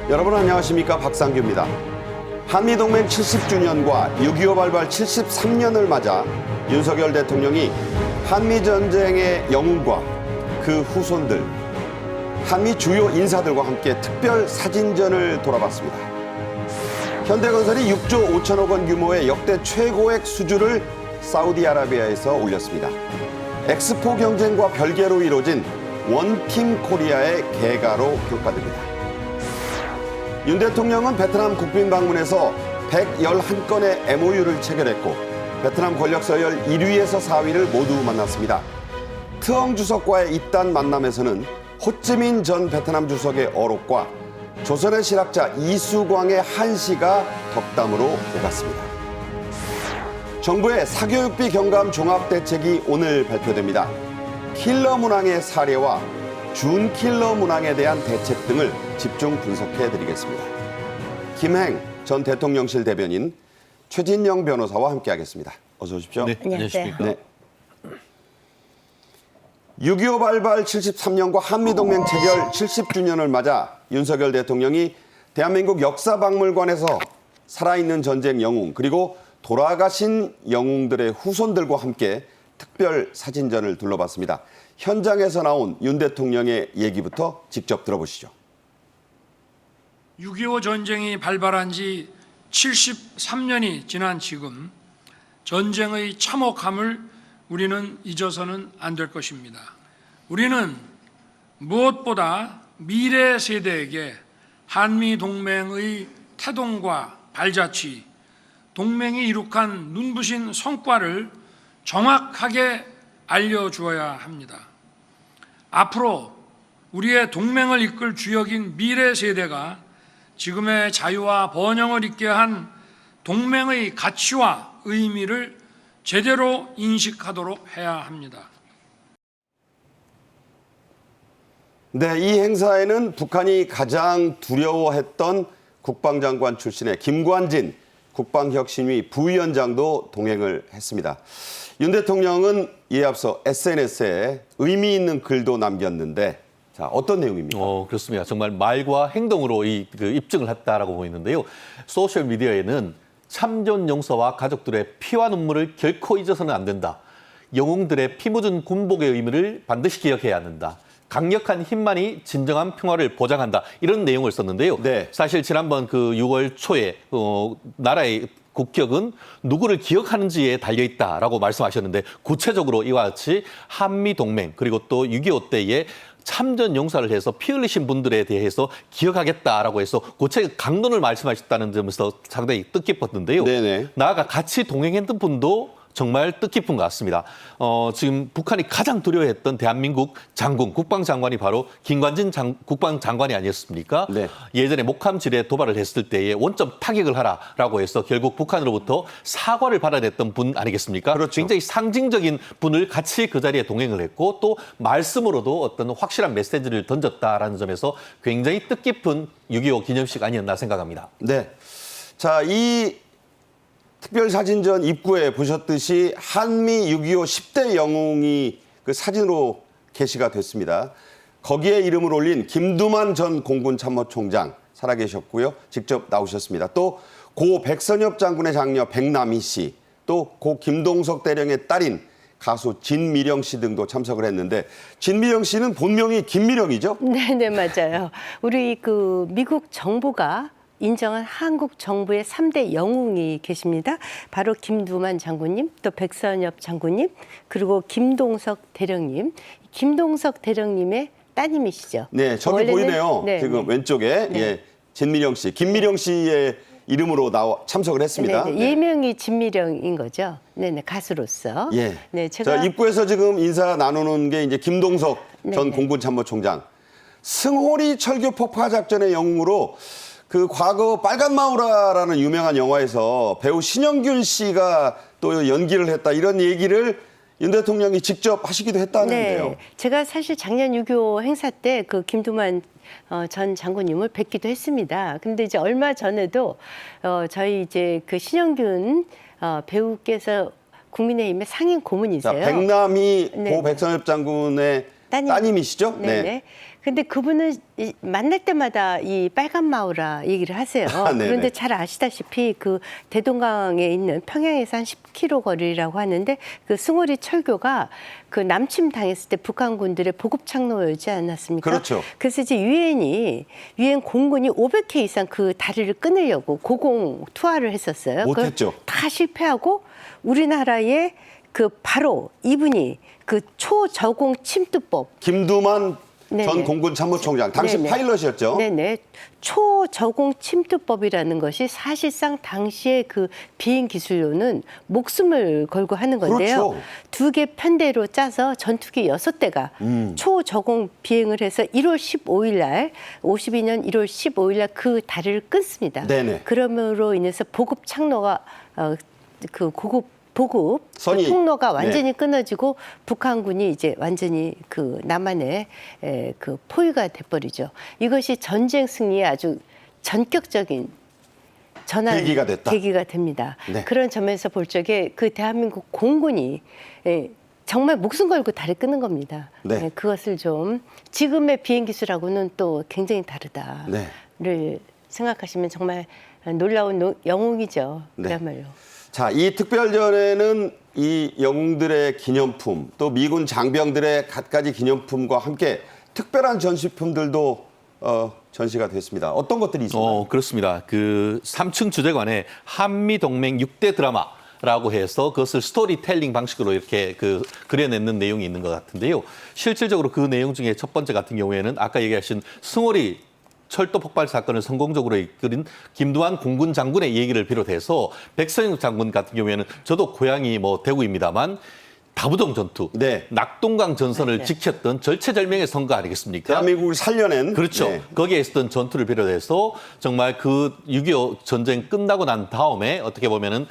여러분 안녕하십니까, 박상규입니다. 한미동맹 70주년과 6.25 발발 73년을 맞아 윤석열 대통령이 한미전쟁의 영웅과 그 후손들, 한미 주요 인사들과 함께 특별 사진전을 돌아봤습니다. 현대건설이 6조 5천억 원 규모의 역대 최고액 수주를 사우디아라비아에서 올렸습니다. 엑스포 경쟁과 별개로 이루어진 원팀 코리아의 개가로 평가됩니다. 윤 대통령은 베트남 국빈 방문에서 111건의 MOU를 체결했고 베트남 권력 서열 1위에서 4위를 모두 만났습니다. 트엉 주석과의 이딴 만남에서는 호찌민 전 베트남 주석의 어록과 조선의 실학자 이수광의 한시가 덕담으로 오갔습니다. 정부의 사교육비 경감 종합대책이 오늘 발표됩니다. 킬러 문항의 사례와 준 킬러 문항에 대한 대책 등을 집중 분석해드리겠습니다. 김행 전 대통령실 대변인, 최진영 변호사와 함께하겠습니다. 어서 오십시오. 네, 안녕하십니까. 네. 6.25 발발 73년과 한미동맹 체결 70주년을 맞아 윤석열 대통령이 대한민국 역사박물관에서 살아있는 전쟁 영웅 그리고 돌아가신 영웅들의 후손들과 함께 특별 사진전을 둘러봤습니다. 현장에서 나온 윤 대통령의 얘기부터 직접 들어보시죠. 6.25 전쟁이 발발한 지 73년이 지난 지금 전쟁의 참혹함을 우리는 잊어서는 안 될 것입니다. 우리는 무엇보다 미래 세대에게 한미 동맹의 태동과 발자취, 동맹이 이룩한 눈부신 성과를 정확하게 알려주어야 합니다. 앞으로 우리의 동맹을 이끌 주역인 미래 세대가 지금의 자유와 번영을 있게 한 동맹의 가치와 의미를 제대로 인식하도록 해야 합니다. 네, 이 행사에는 북한이 가장 두려워했던 국방장관 출신의 김관진 국방혁신위 부위원장도 동행을 했습니다. 윤 대통령은 이에 앞서 SNS에 의미 있는 글도 남겼는데, 자, 어떤 내용입니까? 그렇습니다. 정말 말과 행동으로 입증을 했다라고 보이는데요. 소셜 미디어에는 참전 용사와 가족들의 피와 눈물을 결코 잊어서는 안 된다. 영웅들의 피 묻은 군복의 의미를 반드시 기억해야 한다. 강력한 힘만이 진정한 평화를 보장한다. 이런 내용을 썼는데요. 네. 사실 지난번 6월 초에 나라의 국격은 누구를 기억하는지에 달려있다라고 말씀하셨는데 구체적으로 이와 같이 한미동맹 그리고 또 6.25 때에 참전 용사를 해서 피 흘리신 분들에 대해서 기억하겠다라고 해서 구체 강론을 말씀하셨다는 점에서 상당히 뜻깊었는데요. 네네. 나아가 같이 동행했던 분도 정말 뜻깊은 것 같습니다. 지금 북한이 가장 두려워했던 대한민국 장군, 국방장관이 바로 김관진 국방장관이 아니었습니까? 네. 예전에 목함질에 도발을 했을 때에 원점 타격을 하라라고 해서 결국 북한으로부터 사과를 받아냈던 분 아니겠습니까? 그렇죠. 굉장히 상징적인 분을 같이 그 자리에 동행을 했고 또 말씀으로도 어떤 확실한 메시지를 던졌다라는 점에서 굉장히 뜻깊은 6.25 기념식 아니었나 생각합니다. 네. 자, 이 특별 사진전 입구에 보셨듯이 한미 6.25 10대 영웅이 그 사진으로 게시가 됐습니다. 거기에 이름을 올린 김두만 전 공군 참모총장 살아계셨고요. 직접 나오셨습니다. 또 고 백선엽 장군의 장녀 백남희 씨, 또 고 김동석 대령의 딸인 가수 진미령 씨 등도 참석을 했는데, 진미령 씨는 본명이 김미령이죠? 네, 맞아요. 우리 미국 정부가 인정한 한국 정부의 3대 영웅이 계십니다. 바로 김두만 장군님, 또 백선엽 장군님, 그리고 김동석 대령님. 김동석 대령님의 따님이시죠. 네, 저기 보이네요. 네, 지금 네. 왼쪽에 네. 예, 진미령 씨, 김미령 씨의 이름으로 참석을 했습니다. 네. 예명이 진미령인 거죠. 네네, 가수로서. 예. 네, 제가 자, 입구에서 지금 인사 나누는 게 이제 김동석 전 네네. 공군 참모총장. 승호리 철교 폭파 작전의 영웅으로 그 과거 빨간마우라라는 유명한 영화에서 배우 신영균 씨가 또 연기를 했다, 이런 얘기를 윤 대통령이 직접 하시기도 했다는데요. 네, 제가 사실 작년 6.25 행사 때 김두만 전 장군님을 뵙기도 했습니다. 근데 이제 얼마 전에도 저희 이제 신영균 배우께서 국민의힘의 상임 고문이세요. 자, 백남이 네. 고 백선엽 장군의 따님이시죠? 네네. 근데 그분은 만날 때마다 이 빨간 마우라 얘기를 하세요. 네네. 그런데 잘 아시다시피 그 대동강에 있는 평양에서 한 10km 거리라고 하는데 그 승오리 철교가 그 남침 당했을 때 북한군들의 보급 창로였지 않았습니까? 그렇죠. 그래서 이제 유엔 공군이 500회 이상 그 다리를 끊으려고 고공 투하를 했었어요. 못했죠. 그걸 다 실패하고 우리나라의 그 바로 이분이 그 초저공 침투법 김두만 네네. 전 공군 참모총장 당시 네네. 파일럿이었죠. 네네. 초저공 침투법이라는 것이 사실상 당시의 그 비행 기술로는 목숨을 걸고 하는 건데요. 그렇죠. 2개 편대로 짜서 전투기 6대가 초저공 비행을 해서 1월 15일 날 52년 1월 15일 날 그 다리를 끊습니다. 네네. 그러므로 인해서 보급 창로가 그 고급 보급 선이, 그 통로가 완전히 네. 끊어지고 북한군이 이제 완전히 그 남한에 그 포위가 돼버리죠. 이것이 전쟁 승리의 아주 전격적인 전환 계기가 됐다. 계기가 됩니다. 네. 그런 점에서 볼 적에 그 대한민국 공군이 정말 목숨 걸고 다리 끊는 겁니다. 네. 그것을 좀 지금의 비행 기술하고는 또 굉장히 다르다를 네. 생각하시면 정말 놀라운 영웅이죠. 네. 그야말로. 자, 이 특별전에는 이 영웅들의 기념품, 또 미군 장병들의 갖가지 기념품과 함께 특별한 전시품들도 전시가 됐습니다. 어떤 것들이 있었나요? 그렇습니다. 그 3층 주제관에 한미동맹 6대 드라마라고 해서 그것을 스토리텔링 방식으로 이렇게 그려내는 내용이 있는 것 같은데요. 실질적으로 그 내용 중에 첫 번째 같은 경우에는 아까 얘기하신 승오리 철도 폭발 사건을 성공적으로 이끌은 김두한 공군 장군의 얘기를 비롯해서 백선영 장군 같은 경우에는 저도 고향이 대구입니다만 다부정 전투, 네. 낙동강 전선을 네. 지켰던 절체절명의 선거 아니겠습니까? 대한민국을 살려낸. 그렇죠. 네. 거기에 있었던 전투를 비롯해서 정말 그 6.25 전쟁 끝나고 난 다음에 어떻게 보면은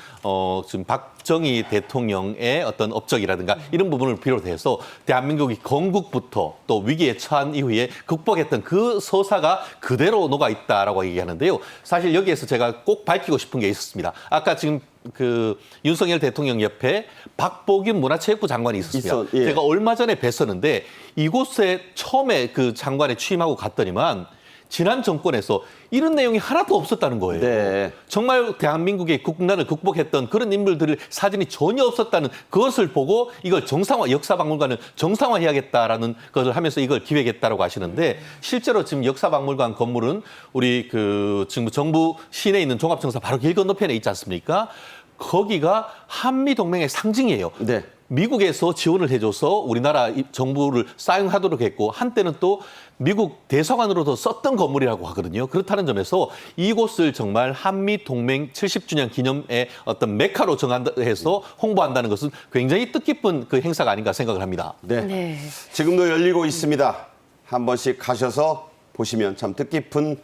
지금 박정희 대통령의 어떤 업적이라든가 이런 부분을 비롯해서 대한민국이 건국부터 또 위기에 처한 이후에 극복했던 그 서사가 그대로 녹아 있다라고 얘기하는데요. 사실 여기에서 제가 꼭 밝히고 싶은 게 있었습니다. 아까 지금 그 윤석열 대통령 옆에 박보균 문화체육부 장관이 있었습니다. 예. 제가 얼마 전에 뵀었는데 이곳에 처음에 그 장관에 취임하고 갔더니만 지난 정권에서 이런 내용이 하나도 없었다는 거예요. 네. 정말 대한민국의 국난을 극복했던 그런 인물들의 사진이 전혀 없었다는 그것을 보고 이걸 정상화, 역사박물관을 정상화해야겠다라는 것을 하면서 이걸 기획했다라고 하시는데 실제로 지금 역사박물관 건물은 우리 지금 정부 시내에 있는 종합청사 바로 길 건너편에 있지 않습니까? 거기가 한미동맹의 상징이에요. 네. 미국에서 지원을 해줘서 우리나라 정부를 사용하도록 했고 한때는 또 미국 대사관으로도 썼던 건물이라고 하거든요. 그렇다는 점에서 이곳을 정말 한미동맹 70주년 기념의 어떤 메카로 정해서 홍보한다는 것은 굉장히 뜻깊은 그 행사가 아닌가 생각을 합니다. 네. 네. 지금도 열리고 있습니다. 한 번씩 가셔서 보시면 참 뜻깊은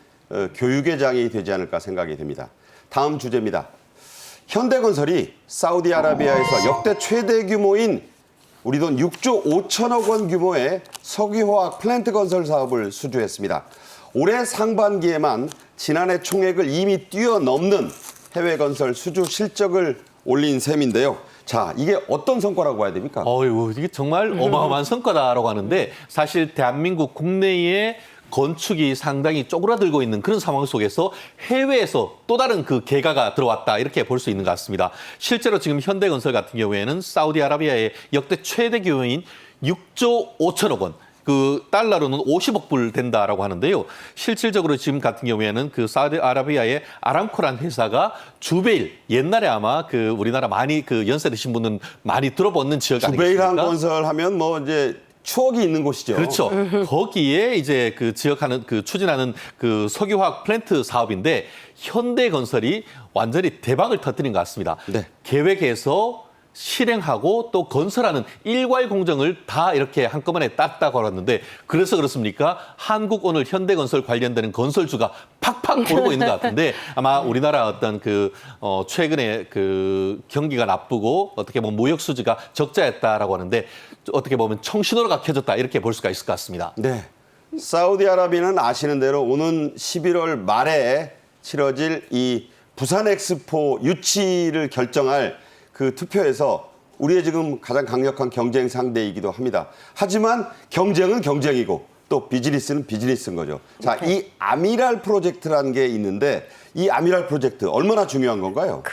교육의 장이 되지 않을까 생각이 됩니다. 다음 주제입니다. 현대건설이 사우디아라비아에서 역대 최대 규모인 우리 돈 6조 5천억 원 규모의 석유화학 플랜트 건설 사업을 수주했습니다. 올해 상반기에만 지난해 총액을 이미 뛰어넘는 해외 건설 수주 실적을 올린 셈인데요. 자, 이게 어떤 성과라고 봐야 됩니까? 이게 정말 어마어마한 성과다라고 하는데 사실 대한민국 국내에 건축이 상당히 쪼그라들고 있는 그런 상황 속에서 해외에서 또 다른 그 개가가 들어왔다 이렇게 볼 수 있는 것 같습니다. 실제로 지금 현대건설 같은 경우에는 사우디아라비아의 역대 최대 규모인 6조 5천억 원. 그 달러로는 50억 불 된다라고 하는데요. 실질적으로 지금 같은 경우에는 그 사우디아라비아의 아람코란 회사가 주베일 옛날에 아마 그 우리나라 많이 그 연세 드신 분은 많이 들어보는 지역 아니겠습니까? 주베일항 건설하면 이제 추억이 있는 곳이죠. 그렇죠. 거기에 이제 그 지역하는 추진하는 그 석유화학 플랜트 사업인데 현대건설이 완전히 대박을 터뜨린 것 같습니다. 네. 계획해서 실행하고 또 건설하는 일괄 공정을 다 이렇게 한꺼번에 땄다고 하는데 그래서 그렇습니까? 한국 오늘 현대건설 관련되는 건설주가 팍팍 오르고 있는 것 같은데 아마 우리나라 어떤 최근에 그 경기가 나쁘고 어떻게 보면 무역 수지가 적자였다라고 하는데 어떻게 보면 청신호가 켜졌다 이렇게 볼 수가 있을 것 같습니다. 네. 사우디아라비아는 아시는 대로 오는 11월 말에 치러질 이 부산 엑스포 유치를 결정할 그 투표에서 우리의 지금 가장 강력한 경쟁 상대이기도 합니다. 하지만 경쟁은 경쟁이고 또 비즈니스는 비즈니스인 거죠. 자, 이 아미랄 프로젝트라는 게 있는데 이 아미랄 프로젝트 얼마나 중요한 건가요?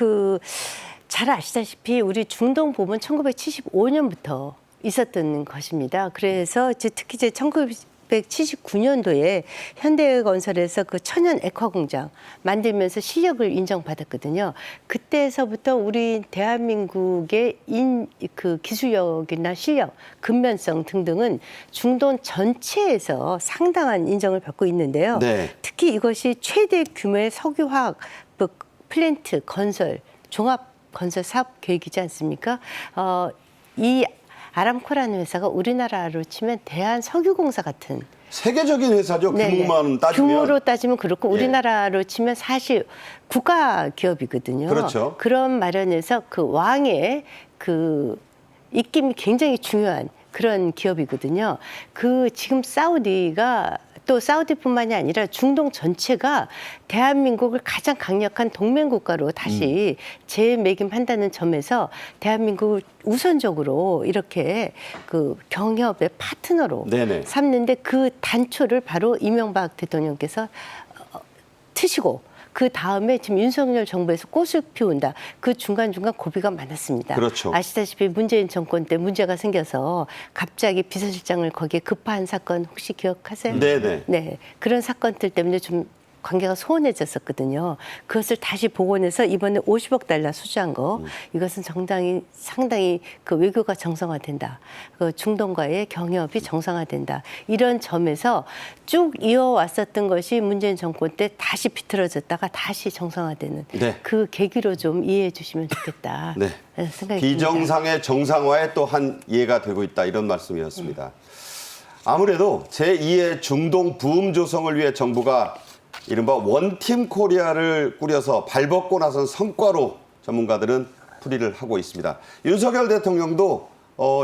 잘 아시다시피 우리 중동 보면 1975년부터 있었던 것입니다. 그래서 특히 이제 1979년도에 현대건설에서 그 천연 액화 공장 만들면서 실력을 인정받았거든요. 그때서부터 우리 대한민국의 그 기술력이나 실력, 근면성 등등은 중동 전체에서 상당한 인정을 받고 있는데요. 네. 특히 이것이 최대 규모의 석유화학 플랜트 건설 종합 건설 사업 계획이지 않습니까? 이 아람코라는 회사가 우리나라로 치면 대한석유공사 같은 세계적인 회사죠. 규모만 따지면. 규모로 따지면 그렇고 예. 우리나라로 치면 사실 국가 기업이거든요. 그렇죠. 그런 마련에서 그 왕의 그 입김이 굉장히 중요한 그런 기업이거든요. 그 지금 사우디가 또 사우디뿐만이 아니라 중동 전체가 대한민국을 가장 강력한 동맹 국가로 다시 재매김한다는 점에서 대한민국을 우선적으로 이렇게 그 경협의 파트너로 네네. 삼는데 그 단초를 바로 이명박 대통령께서 트시고 그 다음에 지금 윤석열 정부에서 꽃을 피운다. 그 중간중간 고비가 많았습니다. 그렇죠. 아시다시피 문재인 정권 때 문제가 생겨서 갑자기 비서실장을 거기에 급파한 사건 혹시 기억하세요? 네네. 네. 그런 사건들 때문에 좀 관계가 소원해졌었거든요. 그것을 다시 복원해서 이번에 50억 달러 수주한 거 이것은 상당히 그 외교가 정상화된다. 그 중동과의 경협이 정상화된다. 이런 점에서 쭉 이어왔었던 것이 문재인 정권 때 다시 비틀어졌다가 다시 정상화되는 네. 그 계기로 좀 이해해 주시면 좋겠다. 네. 생각이 듭니다. 비정상의 정상화에 또 한 예가 되고 있다 이런 말씀이었습니다. 아무래도 제2의 중동 부음 조성을 위해 정부가 이른바 원팀 코리아를 꾸려서 발벗고 나선 성과로 전문가들은 풀이를 하고 있습니다. 윤석열 대통령도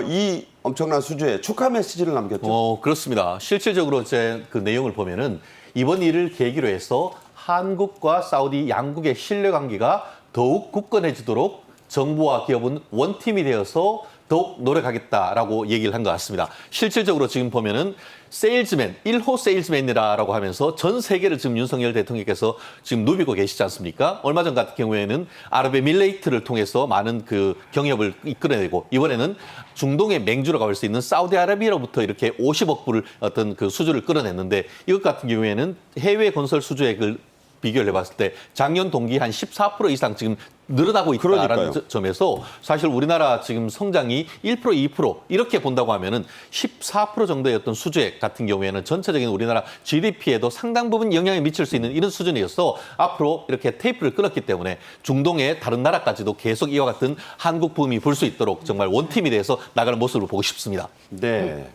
이 엄청난 수주에 축하 메시지를 남겼죠. 그렇습니다. 실질적으로 제 그 내용을 보면은 이번 일을 계기로 해서 한국과 사우디 양국의 신뢰 관계가 더욱 굳건해지도록 정부와 기업은 원팀이 되어서 더욱 노력하겠다라고 얘기를 한 것 같습니다. 실질적으로 지금 보면은 세일즈맨, 1호 세일즈맨이라고 하면서 전 세계를 지금 윤석열 대통령께서 지금 누비고 계시지 않습니까? 얼마 전 같은 경우에는 아랍에밀레이트를 통해서 많은 그 경협을 이끌어내고 이번에는 중동의 맹주라고 할 수 있는 사우디아라비아로부터 이렇게 50억 불을 어떤 그 수주를 끌어냈는데 이것 같은 경우에는 해외 건설 수주액을 비교를 해봤을 때 작년 동기 한 14% 이상 지금 늘어나고 있다라는 그러니까요. 점에서 사실 우리나라 지금 성장이 1%, 2% 이렇게 본다고 하면은 14% 정도의 어떤 수주액 같은 경우에는 전체적인 우리나라 GDP에도 상당 부분 영향을 미칠 수 있는 이런 수준이어서 앞으로 이렇게 테이프를 끊었기 때문에 중동의 다른 나라까지도 계속 이와 같은 한국 붐이 불 수 있도록 정말 원팀이 돼서 나가는 모습을 보고 싶습니다. 네.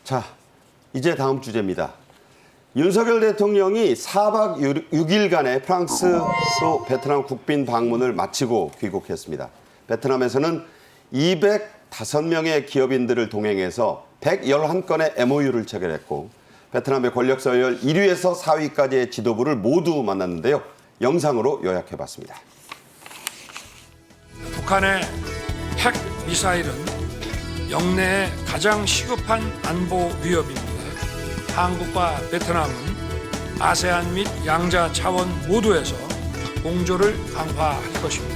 자, 이제 다음 주제입니다. 윤석열 대통령이 4박 6일간의 프랑스 또 베트남 국빈 방문을 마치고 귀국했습니다. 베트남에서는 205명의 기업인들을 동행해서 111건의 MOU를 체결했고 베트남의 권력 서열 1위에서 4위까지의 지도부를 모두 만났는데요. 영상으로 요약해봤습니다. 북한의 핵 미사일은 영내의 가장 시급한 안보 위협입니다. 한국과 베트남은 아세안 및 양자 차원 모두에서 공조를 강화할 것입니다.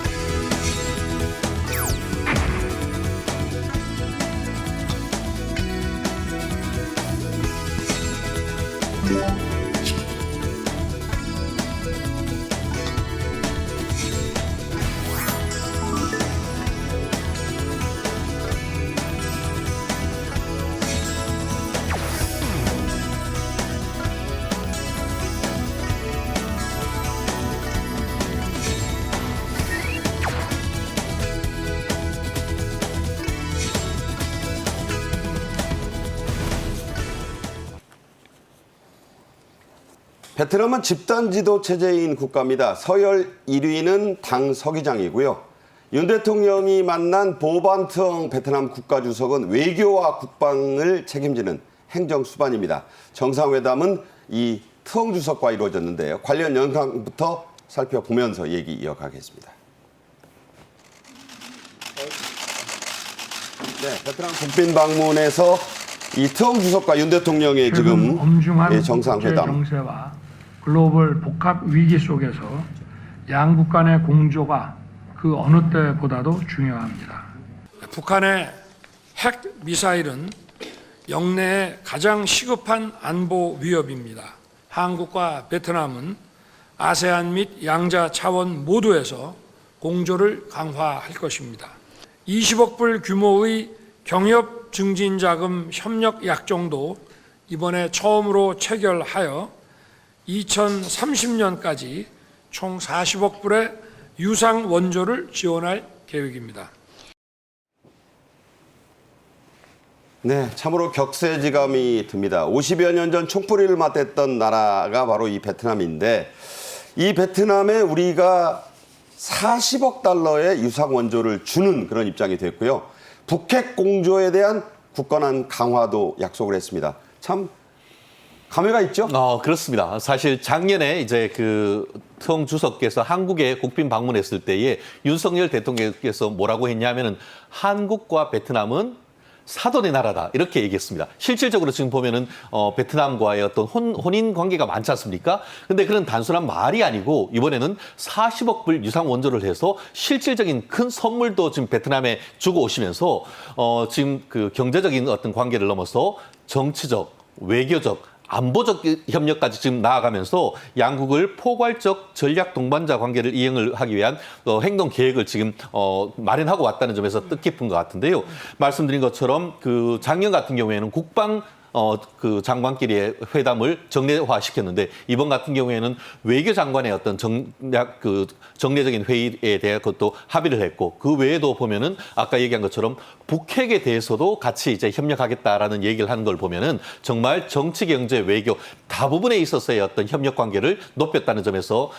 베트남은 집단 지도 체제인 국가입니다. 서열 1위는 당 서기장이고요. 윤 대통령이 만난 보반트엉 베트남 국가주석은 외교와 국방을 책임지는 행정수반입니다. 정상회담은 이 트엉 주석과 이루어졌는데요. 관련 영상부터 살펴보면서 얘기 이어가겠습니다. 네, 베트남 국빈 방문에서 이 트엉 주석과 윤 대통령의 최근 지금 엄중한 국제 정상회담. 정세와 글로벌 복합 위기 속에서 양국 간의 공조가 그 어느 때보다도 중요합니다. 북한의 핵 미사일은 영내의 가장 시급한 안보 위협입니다. 한국과 베트남은 아세안 및 양자 차원 모두에서 공조를 강화할 것입니다. 20억 불 규모의 경협 증진 자금 협력 약정도 이번에 처음으로 체결하여 2030년까지 총 40억 불의 유상 원조를 지원할 계획입니다. 네, 참으로 격세지감이 듭니다. 50여 년 전 총뿌리를 맞댔던 나라가 바로 이 베트남인데 이 베트남에 우리가 40억 달러의 유상 원조를 주는 그런 입장이 됐고요. 북핵 공조에 대한 굳건한 강화도 약속을 했습니다. 참 감회가 있죠? 그렇습니다. 사실 작년에 이제 그 트엉 주석께서 한국에 국빈 방문했을 때에 윤석열 대통령께서 뭐라고 했냐면은 한국과 베트남은 사돈의 나라다 이렇게 얘기했습니다. 실질적으로 지금 보면은 베트남과의 어떤 혼인 관계가 많지 않습니까? 근데 그런 단순한 말이 아니고 이번에는 40억 불 유상 원조를 해서 실질적인 큰 선물도 지금 베트남에 주고 오시면서 지금 그 경제적인 어떤 관계를 넘어서 정치적, 외교적, 안보적 협력까지 지금 나아가면서 양국을 포괄적 전략 동반자 관계를 이행을 하기 위한 행동 계획을 지금 마련하고 왔다는 점에서 뜻깊은 것 같은데요. 말씀드린 것처럼 그 작년 같은 경우에는 국방 그 장관끼리의 회담을 정례화시켰는데 이번 같은 경우에는 외교장관의 어떤 정례적인 회의에 대해 그것도 합의를 했고 그 외에도 보면은 아까 얘기한 것처럼 북핵에 대해서도 같이 이제 협력하겠다라는 얘기를 하는 걸 보면은 정말 정치, 경제, 외교 다부분에 있어서의 어떤 협력 관계를 높였다는 점에서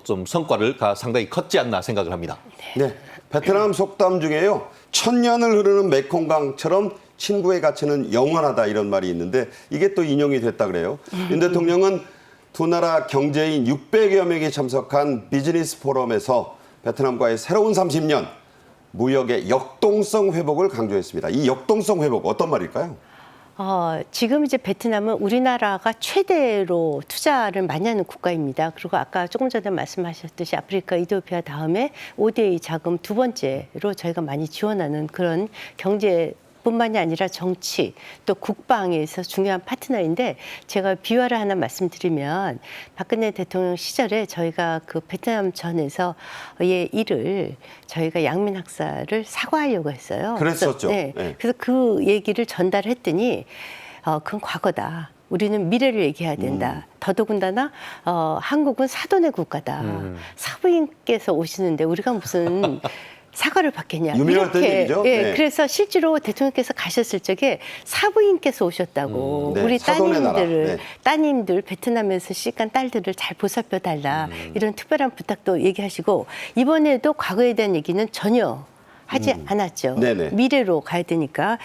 좀 성과를 상당히 컸지 않나 생각을 합니다. 네, 베트남 속담 중에요. 천년을 흐르는 메콩강처럼 친구의 가치는 영원하다 이런 말이 있는데 이게 또 인용이 됐다 그래요. 윤 대통령은 두 나라 경제인 600여 명이 참석한 비즈니스 포럼에서 베트남과의 새로운 30년 무역의 역동성 회복을 강조했습니다. 이 역동성 회복 어떤 말일까요? 지금 이제 베트남은 우리나라가 최대로 투자를 많이 하는 국가입니다. 그리고 아까 조금 전에 말씀하셨듯이 아프리카, 이디오피아 다음에 ODA 자금 두 번째로 저희가 많이 지원하는 그런 경제 뿐만이 아니라 정치 또 국방에서 중요한 파트너인데 제가 비화를 하나 말씀드리면 박근혜 대통령 시절에 저희가 그 베트남 전에서의 일을 저희가 양민 학살을 사과하려고 했어요. 그랬었죠. 그래서, 네. 네. 그래서 그 얘기를 전달했더니 그건 과거다. 우리는 미래를 얘기해야 된다. 더더군다나 한국은 사돈의 국가다. 사부인께서 오시는데 우리가 무슨 사과를 받겠냐. 유명했던 얘기죠. 예, 네. 그래서 실제로 대통령께서 가셨을 적에 사부인께서 오셨다고 네, 우리 사돈의 나라. 따님들을 네. 따님들 베트남에서 시집간 딸들을 잘 보살펴 달라 이런 특별한 부탁도 얘기하시고 이번에도 과거에 대한 얘기는 전혀 하지 않았죠. 네네. 미래로 가야 되니까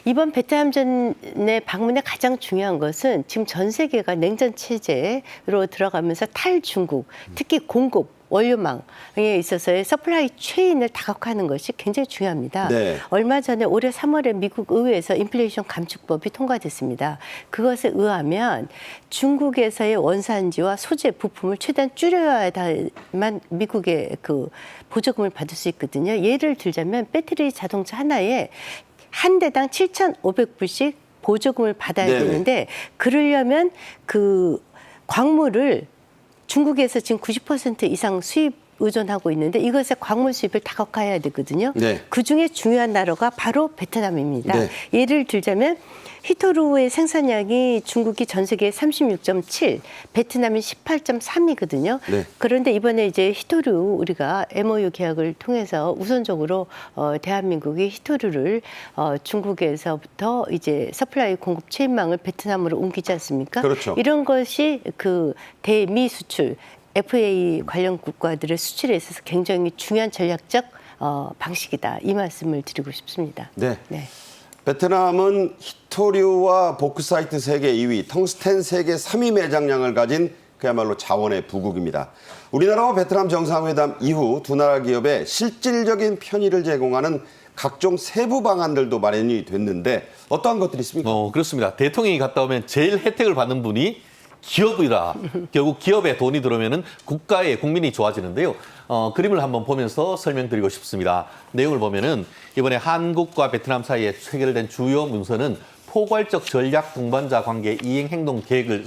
이번 베트남전의 방문에 가장 중요한 것은 지금 전 세계가 냉전 체제로 들어가면서 탈중국, 특히 공급 원료망에 있어서의 서플라이 체인을 다각화하는 것이 굉장히 중요합니다. 네. 얼마 전에 올해 3월에 미국 의회에서 인플레이션 감축법이 통과됐습니다. 그것에 의하면 중국에서의 원산지와 소재 부품을 최대한 줄여야만 미국의 그 보조금을 받을 수 있거든요. 예를 들자면 배터리 자동차 하나에 한 대당 7,500불씩 보조금을 받아야 네네. 되는데 그러려면 그 광물을 중국에서 지금 90% 이상 수입 의존하고 있는데 이것의 광물 수입을 다각화해야 되거든요. 네. 그중에 중요한 나라가 바로 베트남입니다. 네. 예를 들자면 히토루의 생산량이 중국이 전 세계 36.7, 베트남이 18.3이거든요. 네. 그런데 이번에 이제 히토루 우리가 MOU 계약을 통해서 우선적으로 대한민국이 히토루를 중국에서부터 이제 서플라이 공급 체인망을 베트남으로 옮기지 않습니까? 그렇죠. 이런 것이 그 대미 수출 FTA 관련 국가들의 수출에 있어서 굉장히 중요한 전략적 방식이다. 이 말씀을 드리고 싶습니다. 네. 네. 베트남은 히토류와 보크사이트 세계 2위, 텅스텐 세계 3위 매장량을 가진 그야말로 자원의 부국입니다. 우리나라와 베트남 정상회담 이후 두 나라 기업에 실질적인 편의를 제공하는 각종 세부 방안들도 마련이 됐는데 어떠한 것들이 있습니까? 그렇습니다. 대통령이 갔다 오면 제일 혜택을 받는 분이 기업이다. 결국 기업에 돈이 들어오면은 국가의 국민이 좋아지는데요. 그림을 한번 보면서 설명드리고 싶습니다. 내용을 보면은 이번에 한국과 베트남 사이에 체결된 주요 문서는 포괄적 전략 동반자 관계 이행 행동 계획을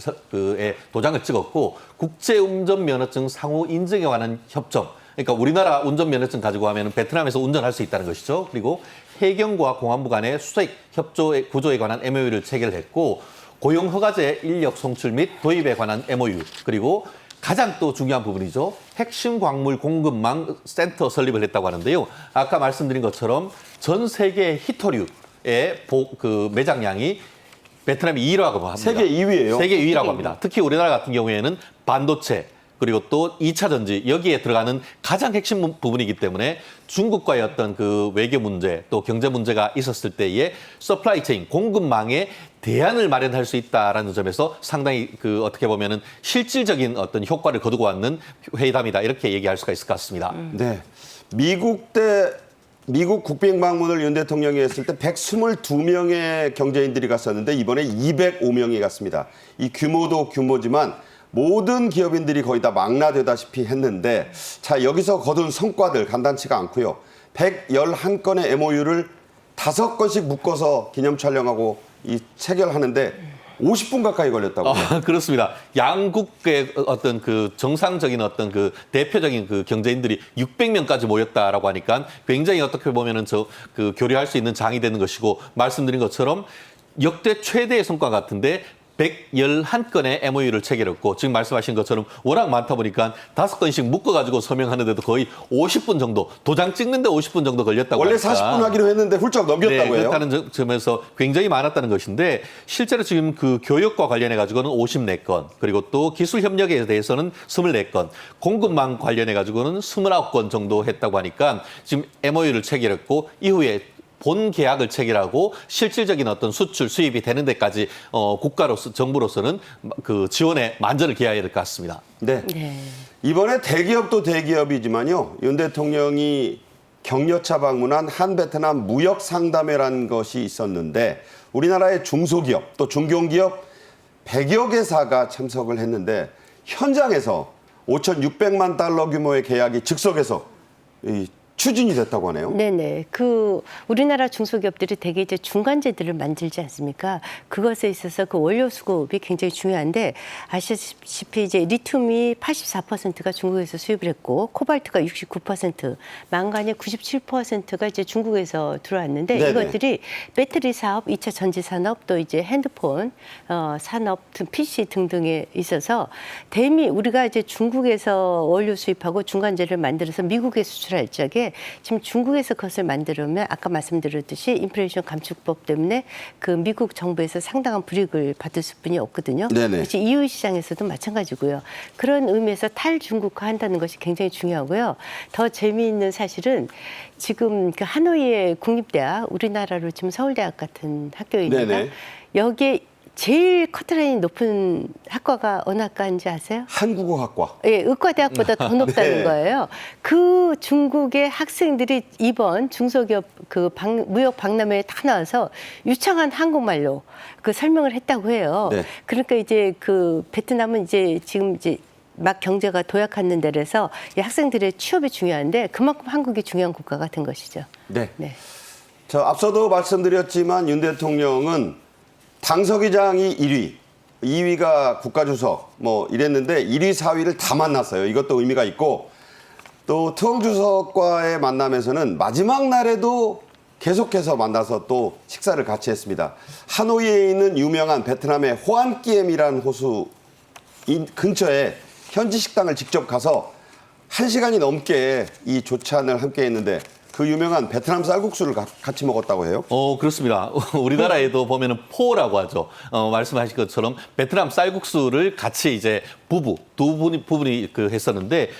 도장을 찍었고 국제운전면허증 상호 인증에 관한 협정. 그러니까 우리나라 운전면허증 가지고 하면 베트남에서 운전할 수 있다는 것이죠. 그리고 해경과 공안부 간의 수색 협조 구조에 관한 MOU를 체결했고 고용 허가제 인력 송출 및 도입에 관한 MOU 그리고 가장 또 중요한 부분이죠. 핵심 광물 공급망 센터 설립을 했다고 하는데요. 아까 말씀드린 것처럼 전 세계 히토류의 매장량이 베트남이 2위라고 합니다. 세계 2위예요. 세계 2위라고 합니다. 특히 우리나라 같은 경우에는 반도체 그리고 또 2차 전지 여기에 들어가는 가장 핵심 부분이기 때문에 중국과의 어떤 그 외교 문제 또 경제 문제가 있었을 때의 서플라이 체인 공급망에 대안을 마련할 수 있다라는 점에서 상당히 어떻게 보면은 실질적인 어떤 효과를 거두고 왔는 회담이다 이렇게 얘기할 수가 있을 것 같습니다. 네. 미국 국빈 방문을 윤 대통령이 했을 때 122명의 경제인들이 갔었는데 이번에 205명이 갔습니다. 이 규모도 규모지만 모든 기업인들이 거의 다 망라되다시피 했는데 자 여기서 거둔 성과들 간단치가 않고요. 111건의 MOU를 5건씩 묶어서 기념 촬영하고 이 체결하는데 50분 가까이 걸렸다고요. 그렇습니다. 양국의 어떤 정상적인 어떤 대표적인 경제인들이 600명까지 모였다라고 하니까 굉장히 어떻게 보면은 교류할 수 있는 장이 되는 것이고 말씀드린 것처럼 역대 최대의 성과 같은데 111건의 MOU를 체결했고 지금 말씀하신 것처럼 워낙 많다 보니까 5건씩 묶어가지고 서명하는데도 거의 50분 정도 도장 찍는데 50분 정도 걸렸다고 원래 하니까. 40분 하기로 했는데 훌쩍 넘겼다고 해요. 그렇다는 점에서 굉장히 많았다는 것인데 실제로 지금 교역과 관련해 가지고는 54건 그리고 또 기술 협력에 대해서는 24건 공급망 관련해 가지고는 29건 정도 했다고 하니까 지금 MOU를 체결했고 이후에 본 계약을 체결하고 실질적인 어떤 수출 수입이 되는 데까지 국가로서 정부로서는 지원에 만전을 기해야 될 것 같습니다. 네. 이번에 대기업도 대기업이지만요. 윤 대통령이 격려차 방문한 한 베트남 무역 상담회라는 것이 있었는데 우리나라의 중소기업 또 중견기업 100여 개사가 참석을 했는데 현장에서 5,600만 달러 규모의 계약이 즉석에서 추진이 됐다고 하네요. 네네. 우리나라 중소기업들이 대개 이제 중간재들을 만들지 않습니까? 그것에 있어서 원료 수급이 굉장히 중요한데 아시다시피 이제 리튬이 84%가 중국에서 수입을 했고 코발트가 69%, 망간이 97%가 이제 중국에서 들어왔는데 네네. 이것들이 배터리 사업, 2차 전지 산업, 또 이제 핸드폰 산업, PC 등등에 있어서 대미 우리가 이제 중국에서 원료 수입하고 중간재를 만들어서 미국에 수출할 적에 지금 중국에서 그것을 만들면 아까 말씀드렸듯이 인플레이션 감축법 때문에 미국 정부에서 상당한 불이익을 받을 수뿐이 없거든요. 네네. 그렇지 EU 시장에서도 마찬가지고요. 그런 의미에서 탈중국화 한다는 것이 굉장히 중요하고요. 더 재미있는 사실은 지금 하노이의 국립대학, 우리나라로 지금 서울대학 같은 학교입니다. 네네. 여기에 제일 커트라인이 높은 학과가 어느 학과인지 아세요? 한국어학과. 예, 의과대학보다 더 높다는 네. 거예요. 중국의 학생들이 이번 중소기업 무역 박람회에 다 나와서 유창한 한국말로 설명을 했다고 해요. 네. 그러니까 이제 베트남은 이제 지금 이제 막 경제가 도약하는 데라서 이 학생들의 취업이 중요한데 그만큼 한국이 중요한 국가가 된 것이죠. 네. 네. 앞서도 말씀드렸지만 윤 대통령은 당서기장이 1위, 2위가 국가주석 이랬는데 1위, 4위를 다 만났어요. 이것도 의미가 있고 또 트엉주석과의 만남에서는 마지막 날에도 계속해서 만나서 또 식사를 같이 했습니다. 하노이에 있는 유명한 베트남의 호안끼엠이라는 호수 근처에 현지 식당을 직접 가서 1시간이 넘게 이 조찬을 함께 했는데 그 유명한 베트남 쌀국수를 같이 먹었다고 해요? 그렇습니다. 우리나라에도 보면은 포라고 하죠. 말씀하신 것처럼 베트남 쌀국수를 같이 이제 두 부분이 했었는데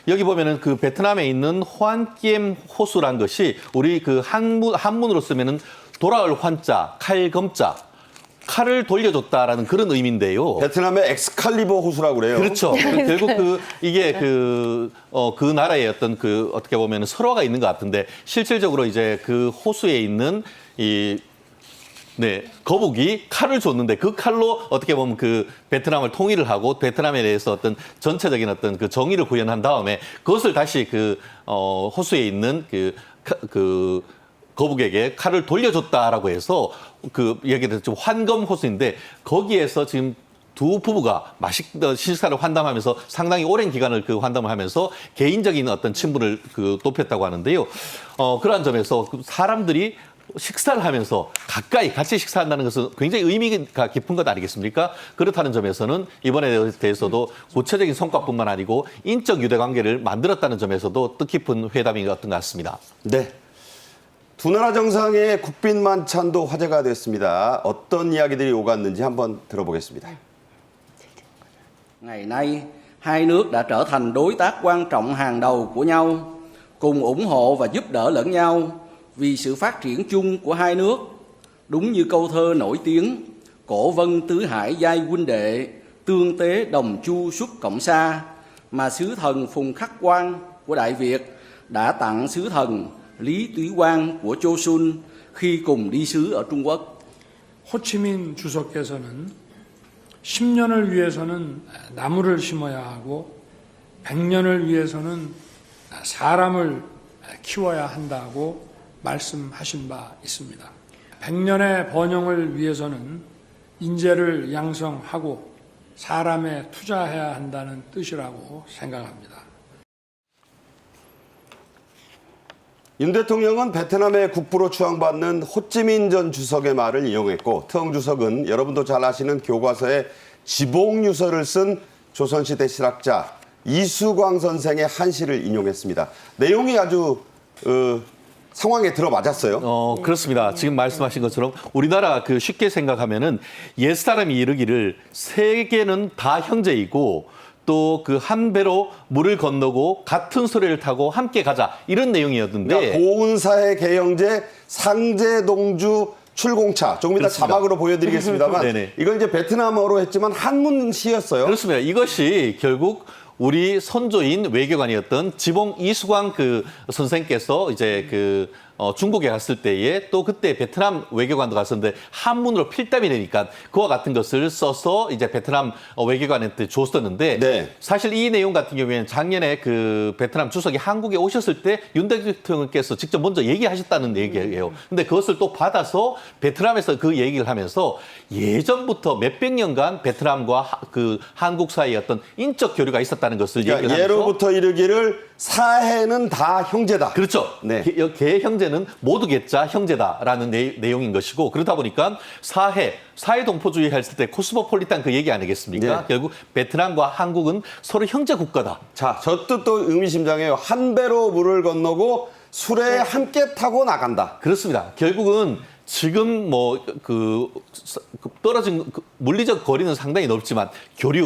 여기 보면은 베트남에 있는 호안끼엠 호수란 것이 우리 한문으로 쓰면은 돌아올 환자, 칼검자. 칼을 돌려줬다라는 그런 의미인데요. 베트남의 엑스칼리버 호수라고 그래요. 그렇죠. 결국 이게 그 나라의 어떤 어떻게 보면 설화가 있는 것 같은데 실질적으로 이제 그 호수에 있는 거북이 칼을 줬는데 그 칼로 어떻게 보면 그 베트남을 통일을 하고 베트남에 대해서 어떤 전체적인 어떤 그 정의를 구현한 다음에 그것을 다시 호수에 있는 그 거북에게 칼을 돌려줬다라고 해서 얘기를 좀 환검 호수인데 거기에서 지금 두 부부가 맛있던 식사를 환담하면서 상당히 오랜 기간을 환담을 하면서 개인적인 어떤 친분을 높였다고 하는데요. 그러한 점에서 사람들이 식사를 하면서 가까이 같이 식사한다는 것은 굉장히 의미가 깊은 것 아니겠습니까? 그렇다는 점에서는 이번에 대해서도 구체적인 성과뿐만 아니고 인적 유대 관계를 만들었다는 점에서도 뜻깊은 회담이었던 것 같습니다. 네. 두 나라 정상의 국빈 만찬도 화제가 됐습니다. 어떤 이야기들이 오갔는지 한번 들어보겠습니다. Ngày nay, hai nước đã trở thành đối tác quan trọng hàng đầu của nhau, cùng ủng hộ và giúp đỡ lẫn nhau vì sự phát triển chung của hai nước. Đúng như câu thơ nổi tiếng, cổ vân tứ hải giai huynh đệ, tương tế đồng chu xuất cộng xa, mà sứ thần Phùng Khắc Quan của Đại Việt đã tặng sứ thần Lý Túy Quang của Chosun khi cùng đi sứ ở Trung Quốc. 호치민 주석께서는 10년을 위해서는 나무를 심어야 하고 100년을 위해서는 사람을 키워야 한다고 말씀하신 바 있습니다. 100년의 번영을 위해서는 인재를 양성하고 사람에 투자해야 한다는 뜻이라고 생각합니다. 윤 대통령은 베트남의 국부로 추앙받는 호찌민 전 주석의 말을 인용했고 트엉 주석은 여러분도 잘 아시는 교과서에 지봉유서를 쓴 조선시대 실학자 이수광 선생의 한시를 인용했습니다. 내용이 아주 상황에 들어맞았어요. 그렇습니다. 지금 말씀하신 것처럼 우리나라 쉽게 생각하면은 옛사람이 이르기를 세계는 다 형제이고 또 한 배로 물을 건너고 같은 소리를 타고 함께 가자 이런 내용이었는데 그러니까 고운사의 개형제 상제동주 출공차 조금 이따 그렇습니다. 자막으로 보여드리겠습니다만 네네. 이걸 이제 베트남어로 했지만 한문시였어요. 그렇습니다. 이것이 결국 우리 선조인 외교관이었던 지봉 이수광 선생께서 이제 중국에 갔을 때에 또 그때 베트남 외교관도 갔었는데 한문으로 필담이 되니까 그와 같은 것을 써서 이제 베트남 외교관한테 줬었는데 네. 사실 이 내용 같은 경우에는 작년에 베트남 주석이 한국에 오셨을 때 윤 대통령께서 직접 먼저 얘기하셨다는 얘기예요. 근데 그것을 또 받아서 베트남에서 그 얘기를 하면서 예전부터 몇백 년간 베트남과 한국 사이에 어떤 인적 교류가 있었다는 것을 그러니까 얘기를 하면서 예로부터 이르기를 사해는 다 형제다. 그렇죠. 네. 개 형제는 모두 개자 형제다라는 내용인 것이고 그렇다 보니까 사해 동포주의 했을 때 코스모폴리탄 그 얘기 아니겠습니까? 네. 결국 베트남과 한국은 서로 형제 국가다. 자, 저 뜻도 의미심장해요. 한 배로 물을 건너고 술에 함께 타고 나간다. 그렇습니다. 결국은 지금 떨어진 물리적 거리는 상당히 넓지만